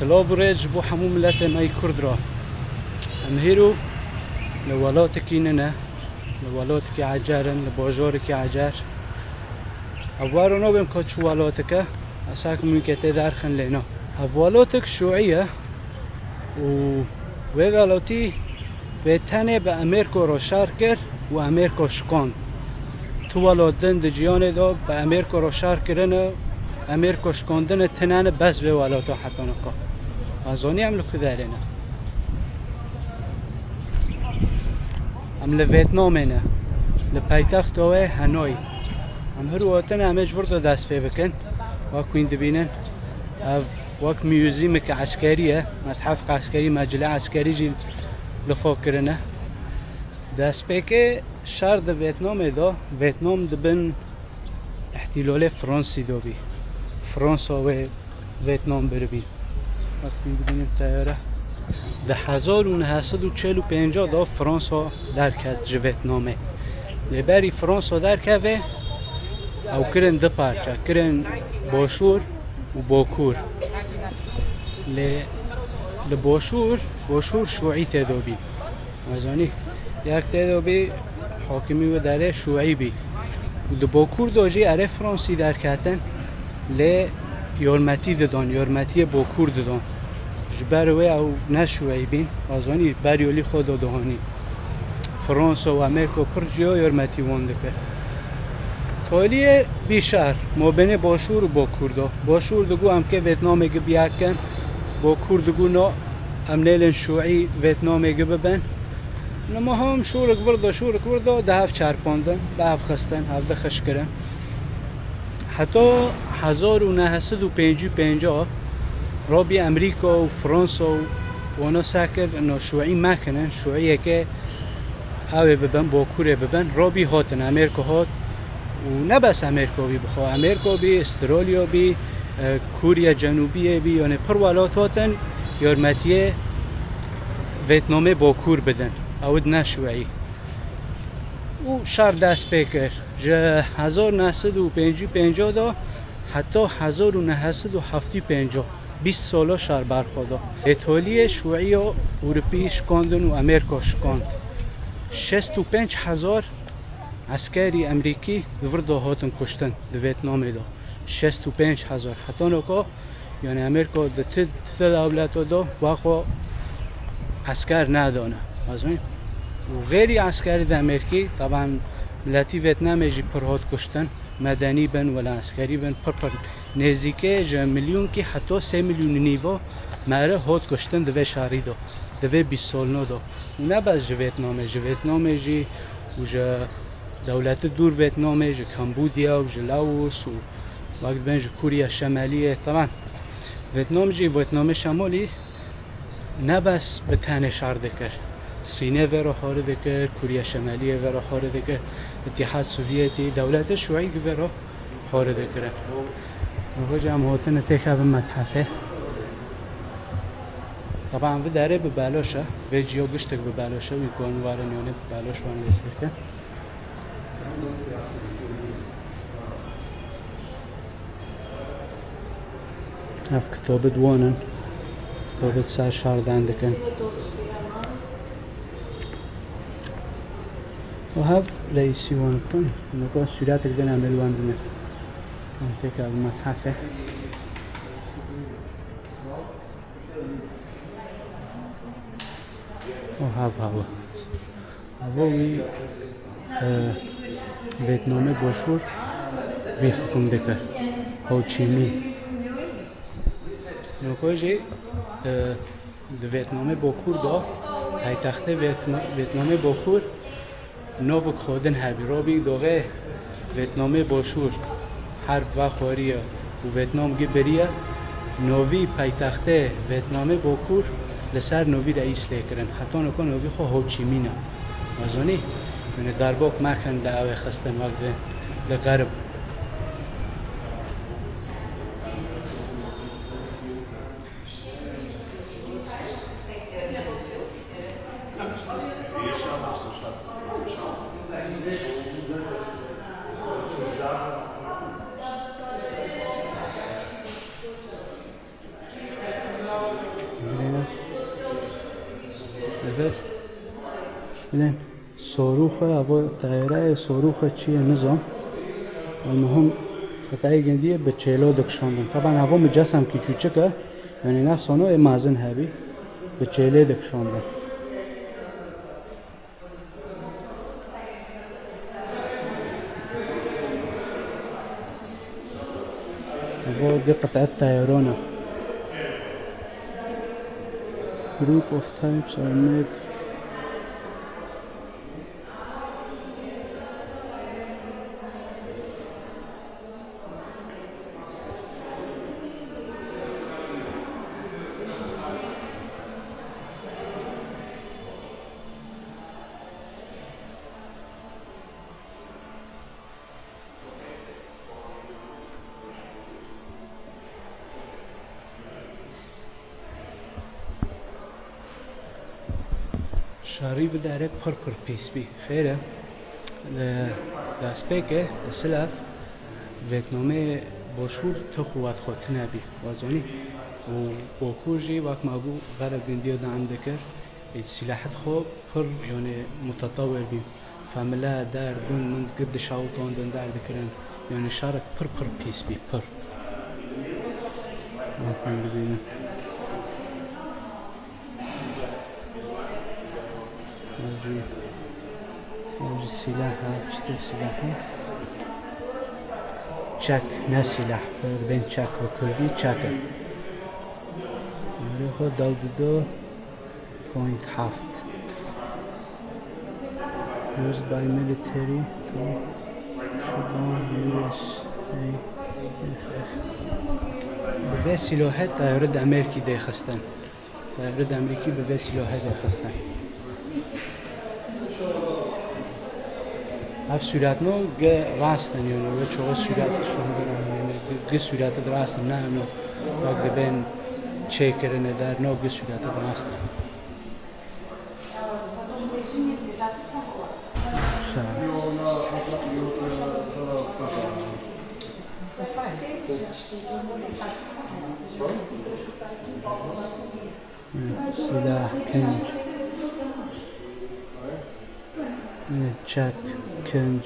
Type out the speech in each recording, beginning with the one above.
سلاو ریج بو همو ملت مای کرد را ام هیرو لولات کیننه لولات کی عجرن لباجار کی عجر اوارو نو بیم که چو ولاتک اساک میکته درخن لینا ولاتک شوعیه و ولاتی به تنه به امریکا رو شر کرد و امریکا شکاند تو ولادن د جیان دا به امریکا رو شر کردن امریکا شکاندن تنه بس به ولاتا حتی نکا ازانی هم لکه دارینه هم لویتنام اینه لپایتخت اوه هنوی هم هر وقتن همه جورد دست پی بکن وقت این دبینن وقت میوزیم که عسکریه متحف عسکری مجله عسکری جی لخو کرنه دست پی که شهر د ویتنام دا ویتنام دبن احتلال فرانسی دو بی فرانسا و ویتنام بربی وقت این دبینن تایره ده 1945 دا فرانسا درکد جو ویتنامه لبری فرانسا درکه او کرن ده پارچه کرن باشور و باکور لباشور شوعی تدو بی ازانی یک تدو بی حاکمی و داره شوعی بی و ده باکور دو جی اره فرانسی درکتن یارمتی دادن یارمتی باکور دادن جبروی او نشوعی بین ازانی بریولی خود دادهانی فرانسا و امریکا پر جا یارمتی وانده که تالیه بیشتر ما بین باشور و باکور دا باشور دگو هم که ویتنام اگه بیاکن باکور دگو نا امنیلن شوعی ویتنام اگه ببن نما هم شورک بردا ده هف چرپاندن ده هف خستن هفته خش کرن حتی 1955 رابی امریکا و فرانسا و اونا سکر انا شوعی مکنن شوعیه که اوه ببن باکوره ببن رابی هاتن امریکا هات و نه بس امریکا بی بخواه امریکا بی استرالیا بی کوریا جنوبی بی یعنی پر ولات هاتن یارمتی ویتنام باکور بدن اود نشوعی و شهر دست پیکر جه 1955 دا حتی 1975 20 سالا شهر برخوادا ایتالی شوعی و اروپی شکاندن و امریکا شکاند 65,000 عسکری امریکی وردا هاتن کشتن در ویتنام دا 65,000 حتی نکا یعنی امریکا در ته دولت دا واقعا عسکر ندانه و غیری عسکری در امریکی طبعا ملتی ویتنام جی پر هات کشتن مدنی بن ولا عسکری بن پر نزدیک جه میلیون که حتی 3 میلیون نیوا مره هات کشتن دوی شهری دا دوی 20 سال ندا و نه بس جه ویتنام جی و جه دولت دور ویتنام جه کمبودیا و جه لاوس و وقت بین جه کوریا شمالیه طبعا ویتنام شمالی نه بس به تنه شهر دکر سینه ورا حاره دکر کوریا شمالیه ورا حاره دکر اتحاد سوویتی دولت شوعی ورا حاره دکر و جمعاتن تکه به متحفه طبعا و داره به بلاشه و جیو گشتک به بلاشه و ایکوان وارنیانه به بلاش وان رسیده اف کتاب دوانن کتاب سر شاردن دکن و هف رئیسی وان کن نگاه صورت کدن عمل وان دونه منطقه المتحفه و هوا وی ویتنام باشور وی حکم دکر هوچیمی نگاه جی د ویتنام باکور دا پایتخت ویتنام باکور نو خودن هبی رابی دوغه ویتنام باشور حرب و خواریه و ویتنام گی بریه نوی پایتخت ویتنام باکور لسر نوی رئیس لیکرن حتی نکن نوی خو هوچیمینه ازانی یعنی درباک مکن لعوه خستن وقت لغرب دفر بلين صاروخه هوا طيارة صاروخه چیه نظام المهم قطعه جندية بتشيلو دكشوندن طبعا هوا مجسم كي چوچكه يعني نفس اونو مازن هبي بتشيلو دكشوندن هوا دي قطعة طيرانه group of types are made شاريف دارك پر پیس بی خیره داسپیکه سلاف ویتنامی باشور تو قوت خود نبی وازانی و باکوجی وقت ماگو غرب بندیو دام دکر سلاحت خوب پر يعني متطور بی فاملا دار دون من قد شاوطون دون دار دکرن يعني شارك پر پیس بی پر موجود سلاح چطور سلاحه چک نه سلاح بین چک و کردی چکه نوری خود دو پوینت هفت used by military to شبان USA به سلاحه طایرد امریکی دی خستن طایرد امریکی به سلاحه دی خستن اف سرعت نو راستن يعني و چه سرعت شون دارن يعني سرعت راستن نه نو وقت بین چیکرن در نو سرعت راستن سلاح کنج چک کنج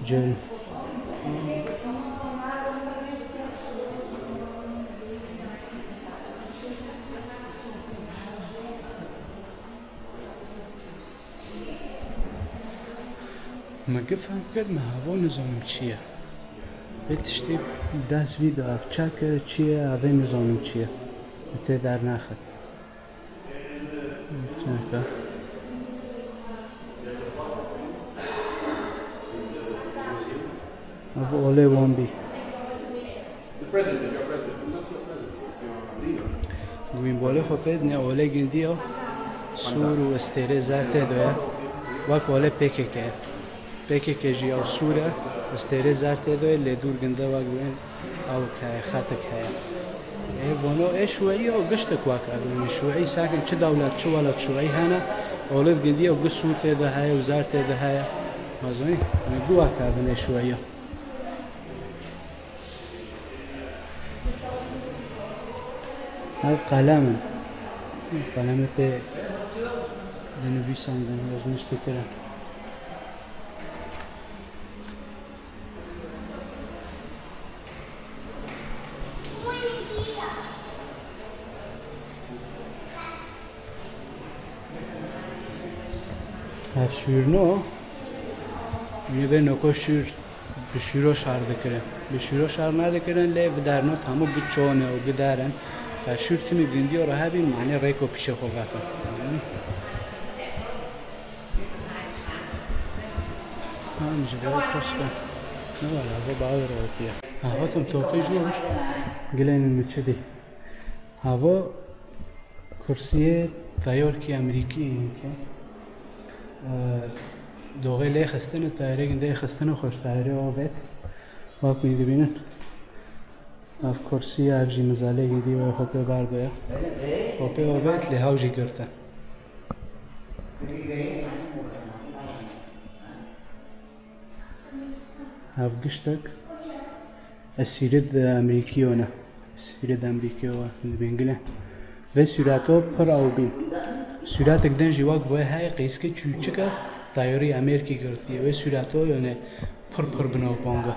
جل ما قفهم قد ما هو نظام چیه بتشتی دست ویدو اف چک چیه اوه نظام چیه بته در نخد چنکه of Ole Wombi. The president, your president, not your president. Guim bole khoped ne Ole gindiyo sur u estere zarte doya vak Ole PKK ji au sura estere zarte doya le dur ginda vak ben au khatak haya bono شويه وقشتك واقع من شويه ساكن شو دولة شو ولا شويه هنا Ole gindiyo قصوته ده هاي وزارته ده هاي ما زوني من جوا كابن شويه هذا قلم به دنویسندن از نشتکرن هف شورنو میبه نکو شور به شورو شار دکرن به شورو شار ندکرن لی بدرنو تمو بچونه و بدرن فشور تیمی گندی رو هبین معنی ریکو پیش خوب وقت اینجا باید پس کن نوالا هوا باید رو بیا هوا تم توقی جوش گلین المچه دی هوا کرسی تایار کی امریکی این که دوغه لی خستن تایره گنده خستن خوش تایره آوید باید میده بینن اف کرسی ارجی مزاله گیدی و خوبه بردویا خوبه آوید لحاوجی گرتن اف گشتک اسیرد امریکیونه اسیرد امریکیونه بینگله و سرعتو پر آو بین سرعت کدن جواب وای های قیس که چوچکه تایاری امریکی گرفتیه و سرعت ها یعنی پر بناو بانگه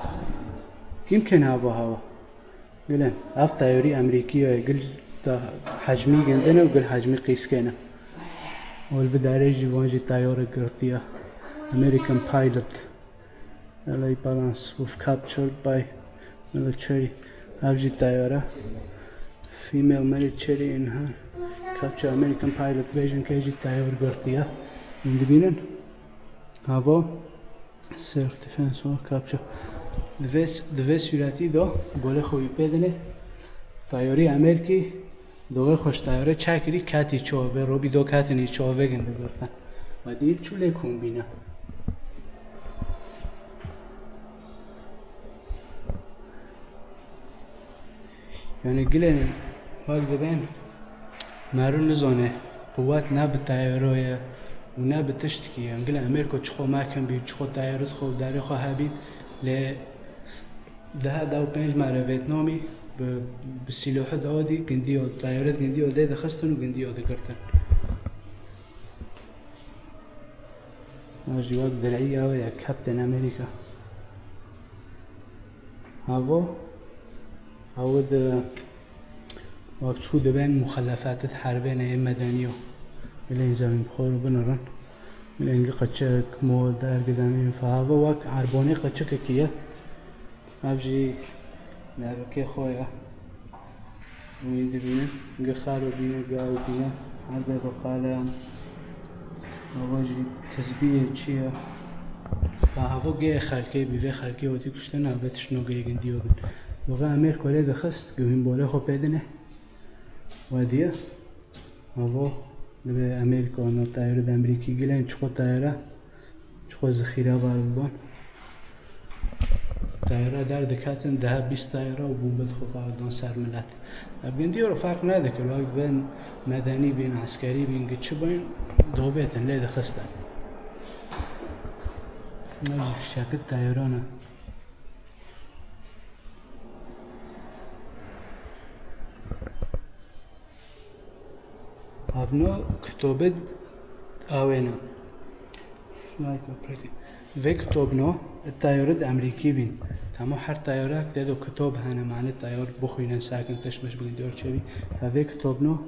يمكن هوا قلن اف تایاری امریکی های قل حجمی گندنه و قل حجمی قیس کنه والبداية جوانجي طيارة قرطية American pilot LA balance was captured by military هاوجي طيارة female military in her capture American pilot version كيجي طيارة قرطية من دبينن هوا self defense or capture دوه سورتی دو گوله خوبی پیدنه طیاری امریکی دوغه خوش طیاره چکری کتی چوبه رو بی دو کتنی چوبه گنده گرفتن و دیر چوله کن بینه یعنی گله وقت ببین مرون نزانه قوت نه به طیاره و نه به تشتکی یعنی گله امریکا چخو مکن بید چخو طیارت خود داره خواه بید لی ده و پنج مره ویتنامی به سلاح دادی گندی و طیارت گندی و ده خستن و گندی و ده کردن جواب درعی او یا کپتن امریکا هوا ده وقت شو ده بین مخلفات حربین مدنی و بلین زمین بخور بنرن بلین قچک مود در قدامین فهوا وقت عربانی قچک کیه ابجي نابكي خويا ويدبينا نقخارو بينا قاو بينا عربي بقالا وواجي تسبيه تشيا فهافو قي خالكي بيفي خالكي ودي كشتنا بتشنو قي قنديو بن وغا اميركو لي دخست قوين بولي خو بيدنه وديه هافو لبي اميركو نو طايرة دا امريكي قلين چخو طايرة چخو زخيرة باربان طایره در دکاتن ده 20 طایره و بومبد خوب دان سر ملت بگندی رو فرق نده که وقت بین مدنی بین عسکری بین گچه بین دو بیتن لیده خستن شکل طایرانه هفنو کتابت آوینا و کتابنا الطيارات امریکی بین تمام هر طیاره که دو کتاب هنه معنی طیار بخوینن ساکن تشمش بگندار چوی و کتابنا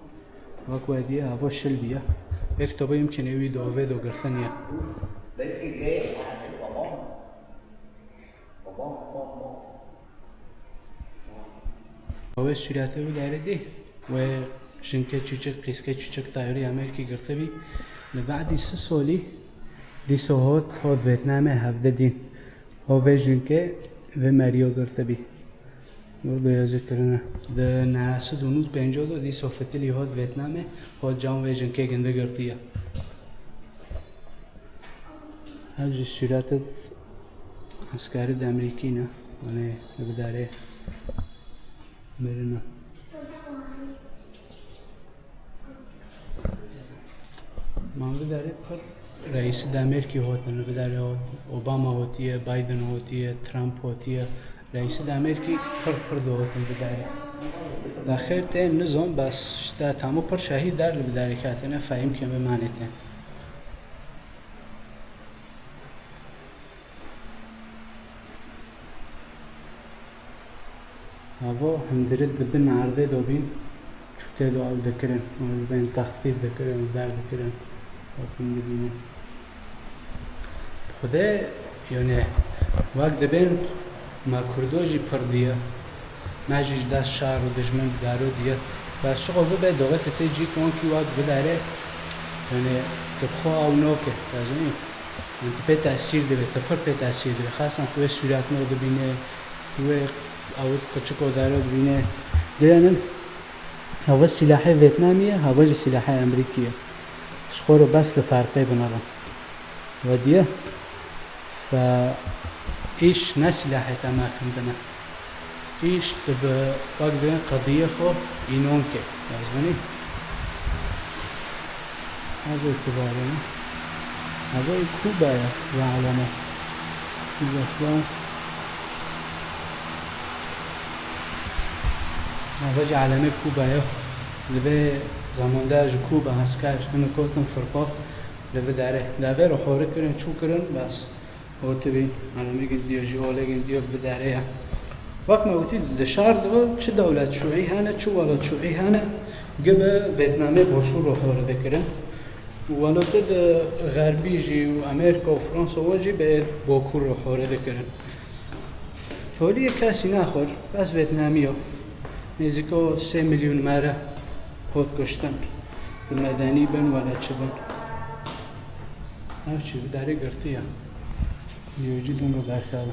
وقت ودیه هوا شل بیا کتابا يمكن يوي داوود و گرثنیه هوا سرعته و داره دی و شنکه چوچک قیسکه چوچک طیاری امریکی گرثه بی لبعدی 3 سالی دی سوهات هاد ویتنام هفته دین ها ویژن که و مریو گرته بی و یازه کرنه ده نهسد و نود 52 دی سوفتلی هاد ویتنام هاد جام ویژن که گنده گرتیه هفجی سرعت عسکری ده امریکی نه ونه بداره مرنه مانگه داره پر رئیس امریکی هاتن بداره اوباما هاتیه بایدن هاتیه ترامپ هاتیه رئیس امریکی پر دو هاتن بداره داخل تیم نظام بس تا تمام پر شهید در بداره کاتنه فهم که به معنی تیم هوا هم درد بین عرضه دو بین چوته دو او دکرن و بین تخصیب دکرن و در دکرن وقتی ببینیم خدا یعنی وقت دبین ما کردوجی پردیه ماجیش دست شهر و دشمن دارو دیه بس شغل به دوغه تیجی کن کی وقت بداره یعنی تبخوا او نوکه تازنی انت به تاثیر داره تپر به تاثیر داره خاصا تو سرعت نو ببینه تو او قچکو دارو ببینه دیدن هوا سلاح ویتنامیه هوا سلاح امریکیه شخورو بس لفرقه بنارن وديه فإيش نسلاح تماكن بنا إيش تبقى قادرين قضية خو إنونك لازمني هذا كبارنا هذا كوبايا وعلمه الأخوان هذا علامة كوبايا لبي زمان ده جکوب عسکر همه کتن فرقا لبه داره لبه رو حوره کرن چو کرن بس او تبین انا میگن دیا جی آلگن دیا بداره وقت ما قلتی دشار دو چه دولت شوعی هنه چه ولد شوعی هنه گبه ویتنامی باشور رو حوره دکرن ولد غربی جی و امریکا و فرانسه و جی به باکور رو حوره دکرن تولی کسی نخور بس ویتنامی ها نزدیکا 3 میلیون مره خود کشتن به مدنی بن ولد چه بن هرچی داره گرتی هم نیوجی دون رو درکردن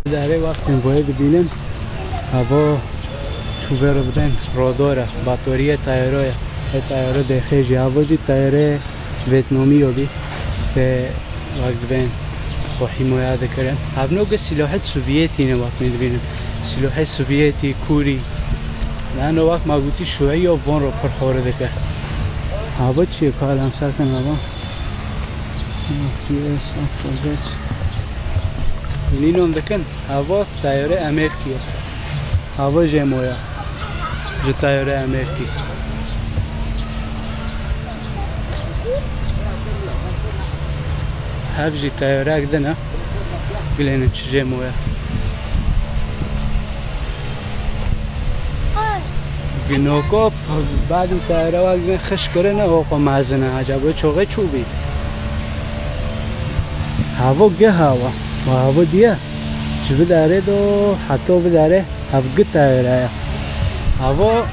داره وقتی باید ببینن هوا چوبه رو بدن راداره باتوری تایروی تایره دخیجی هوا جی تایره ویتنامی رو بی که وقت بین خو حمایه دکرن هفنوگ سلاحات سوویتی نه وقت میبینن سلاحات سوویتی کوری لانه وقت ما گویی شوعی و وان رو پرخوره دکر هوا چیه کار همسر کن هوا نینون دکن هوا تایره امریکیه هوا جمعه جو تایره امریکی هفجی تایره اگدنه بلینه چه جمعه گنوکو بعد تایره وقت خش کرنه اوقا مازنه عجبه چوغه چوبی هوا گه هوا و هوا دیه چه بداره دو حتی بداره هفگه تایره هوا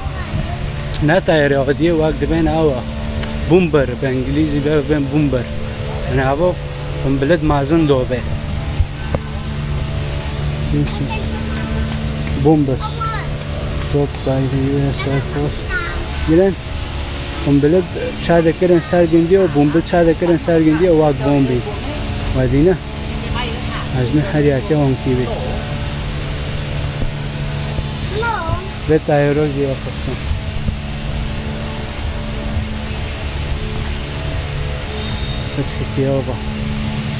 نه تایره عادیه وقت بین هوا بومبر به انگلیزی بین بومبر یعنی هوا بلد مازن دوبه بومبس شوت باید US Air Force گیرن بلد چه دکرن سرگندی و بومبل چه دکرن سرگندی و وقت بومبی و دینه از من حریاتی هم کی بید به تایرو زیاد خستم بچه کیا با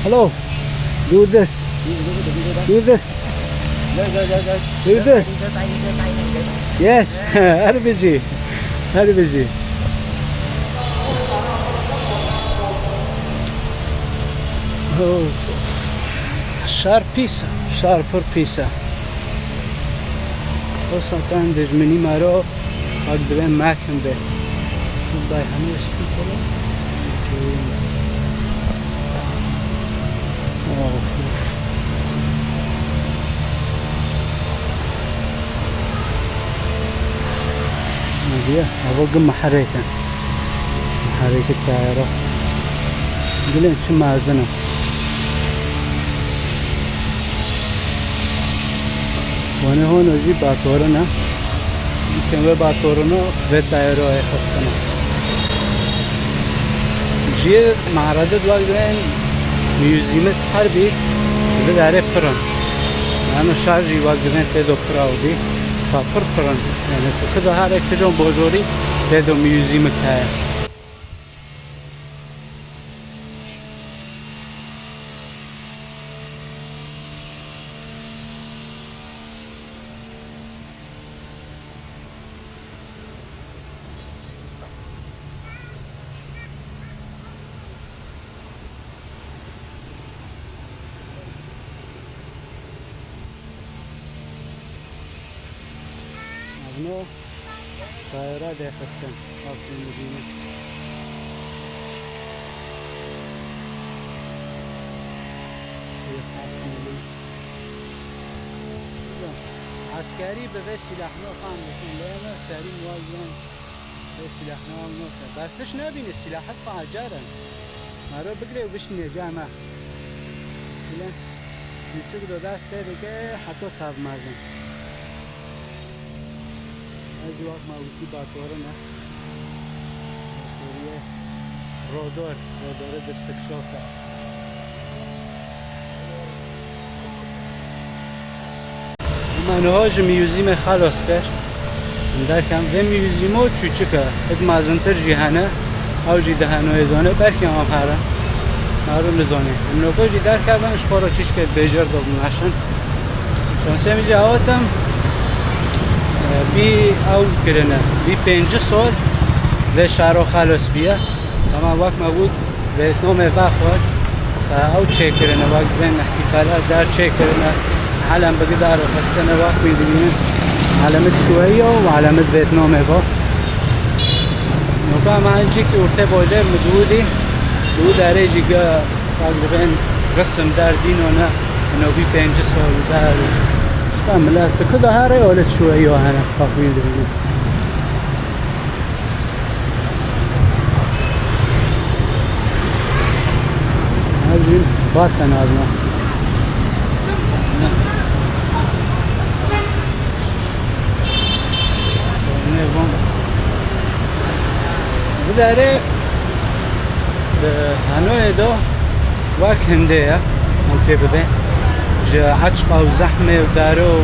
hello do this do this do this yes RPG RPG oh شهر پیسه شهر پر پیسه خواستم دژمنی مرا باید بریم محکم به بای همه اسکی کنم نبيه هوا محركة الطائرة قلنا شو مازنه وانا هون اجي باتورنا يمكن باتورنا في الطائرة خاصة جي معرض الواقعين ميوزيمت حربي بداره فرن انا شارجي واقعين تدو فراودي ففر فرن يعني كده هر اكتجون بوزوري تدو ميوزيمت هاي نو طائرة داخلتن في المدينة عسكري بس سلاحنا قام لكن لنا ساري موازن بس سلاحنا نوكا بس ليش نبين السلاحات فعجارا ما رو بقري وبشني جامع لا يتقدر داس تريكه حتى تاب مازن از وقت موتی باتورنا باتوریه رادار دستکشافه منهاج میوزیم خلاص کرد در کم و میوزیمو چوچکه اد مازنتر جهانه او جی دهنوی دانه برکم هم هره هرو نزانه امنوکو جی در کبنش خورا چیش که بیجر دابون هشن شانسه میجه آواتم بی او کرنه بی 5 سال و شهر خلاص بیا تمام وقت موجود ویتنام وقت او چه کرنه وقت بین احتفالات در چه کرنه علم بقدر خستنه وقت می‌بینیم علامت شویه و علامت ویتنامه با نوکا معنی که ارته باجر مدودی دو داره جیگا تقریبا قسم در دین و نه نوبی 5 سال در کاملا تکده هره اولت شویه هنه تقویل بگیم هذه باتن آدم بداره هنوی دو وقت هنده یا ممکن ببین جا عشق و زحمه و داره و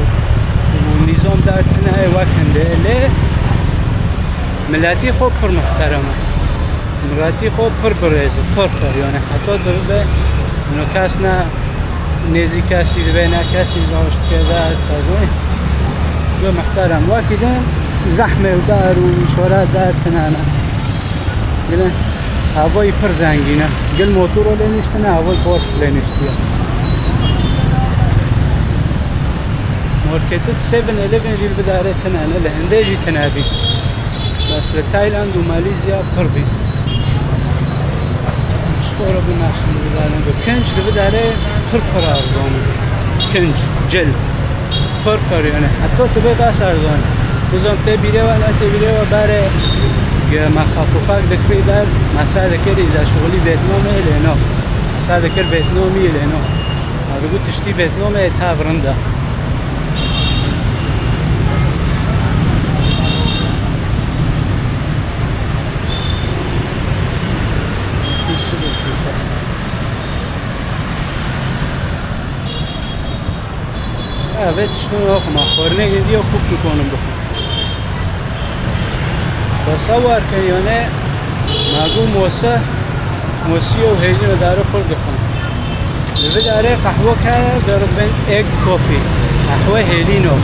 نظام دار تنه وقت هنده لی ملتی خوب پر محترمه ملتی خوب پر برزه پر یعنی حتی دربه انو کس نه نیزی کسی دربه نه کسی زاشت کرده تازه دو محترم وقت دن زحمه و دار و شورت دار تنه گلن هوای پر زنگینه گل موتور رو لینشتنه هوای بارش لینشتیه مارکتت 7-11 جیل بداره تنانه لهنده جی تنابی بس لتایلند و مالیزیا پر بی شکورو بناشن بدارن و کنج بداره پر ارزانه کنج جل پر یعنی حتی تبه بس ارزانه بزن تبیره و نه تبیره و بره مخففک دکری در مساعد کردی از شغلی ویتنامی لینا مساعد کرد ویتنامی لینا اگه تشتی ویتنامی تاورنده evet şunu okuma korne gidiyor kuk konum bu تصور کن یعنی مگو موسی و هیلین رو داره خورد کن لبه داره قهوه که داره بین ایگ کافی قهوه هیلینو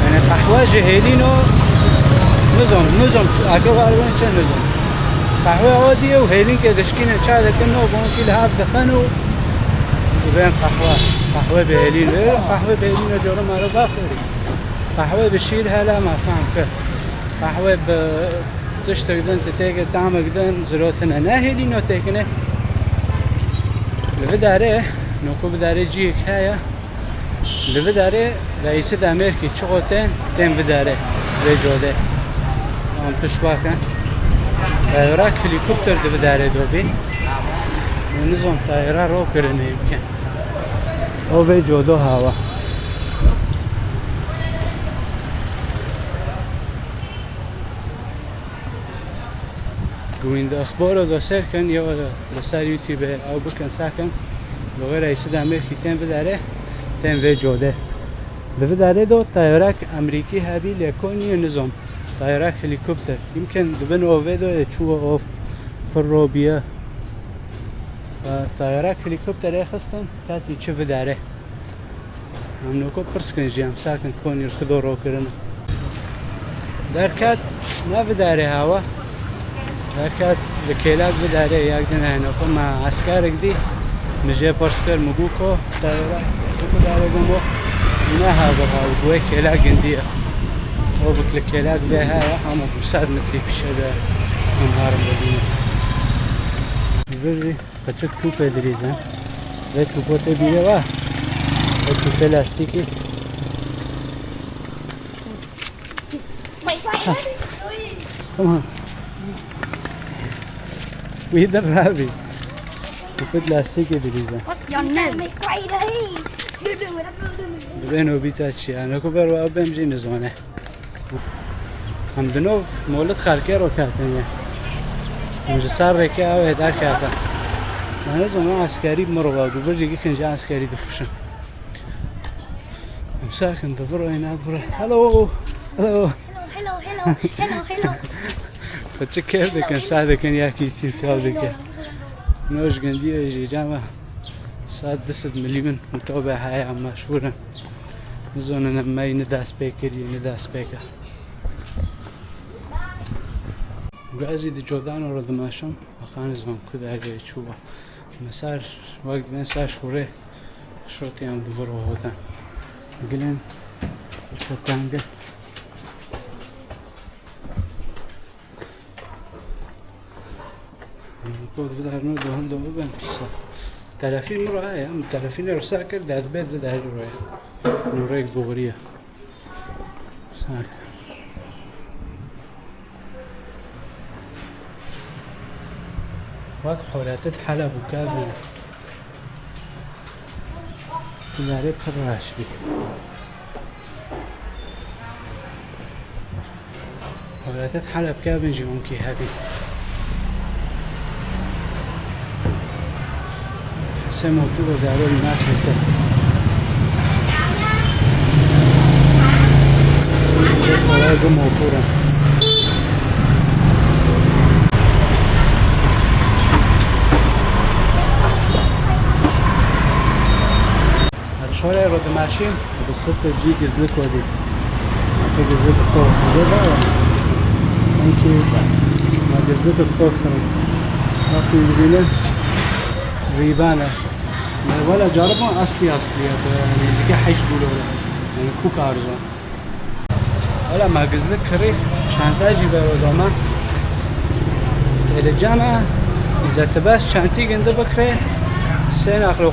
یعنی قهوه جه هیلینو نظام اگه قربان چه نظام قهوه عادیه و هیلین که دشکین چه دکن و بان که لحف دخن و بین قهوه به هیلین قهوه به هیلین رو جارو مرا بخوری قهوه به شیر هلا مفهم که قهوه به تشتر کدن تتیگه طعم کدن زراتنا نه هیلینو تکنه لبه داره نوکو بداره جیک هیا لبه داره رئیس امریکی چقوتن تن بداره رجاده آن توش باکن تایرا هلیکوپتر ده بداره دو بین نظام تایرا رو کرنه یمکن او به جودو هوا گویند اخبار رو دستر کن یا دستر یوتیوب او بکن ساکن لغه رئیس امریکی تن بداره تن و جوده بداره دو تایرک امریکی هبی لکنی نظام تایرک هلیکوپتر يمكن دبن اوه دو چو اوف فروبیا تایرک هلیکوپتر خستن کاتی چه بداره هم نوکو پرس کن جیم ساکن کنی خدا رو کرنه درکات ما بداره هوا درکات لکیلاک بداره یک دن هنوکو ما عسکرک دی مجه پرس کر مگوکو تایرک بداره گمو نه هوا گوه کیلاک گندیه او بکل کیلاک به ها همه 200 متری پیشه ده انهارم بدونه ببری کچک توپه دریزن و توپوته بیره و توپه لاستیکی Come on. We the rabbit. Tope لاستیکی دریزن ببینو بیتا چی انا کو برو اب بمجی نزونه هم دنو مولد خلقی رو کردن اینجا سر رکه او هدر کردن من زمان عسکری مرو گو برجی که کنجا عسکری دفوشن مساکن دفرو اینا برو هلو هلو بچه کرده کن ساده کن یکی تیر کاوده که نوش گندیه ایجی جامعه 100 میلیون متابع های هم مشهورن زون نمی نداس بکری نداس بکر بعضی دی جدان رو دماشم آخان زمان کدای چوبا مسار وقت مسار شوره شرطی هم دوباره هودن گلن شکانگه بود بدهر نو دهان دو ببن تلفین مراه هم تلفین رسا کرد داد بید دهر روی نوره یک دوغریه سال وقت حولاتت حلب وكذا تناري براش بي حولاتت حلب كابن جيونكي هذه حسن موتور دارو الماك هتا ولاقو موتورا شورای رو دماشیم به سطح جی گزلی کردیم اگه گزلی که خوب بوده دارم اینکه ما گزلی که خوب کنیم وقتی میبینه ریبانه ولی جارب ما اصلیه نزدیک 8 دلار یعنی کوک ارزان ولی ما گزلی کری چند تا جیبه رو دامه الجامعه اذا تباس چندی گنده بکره 3 نقل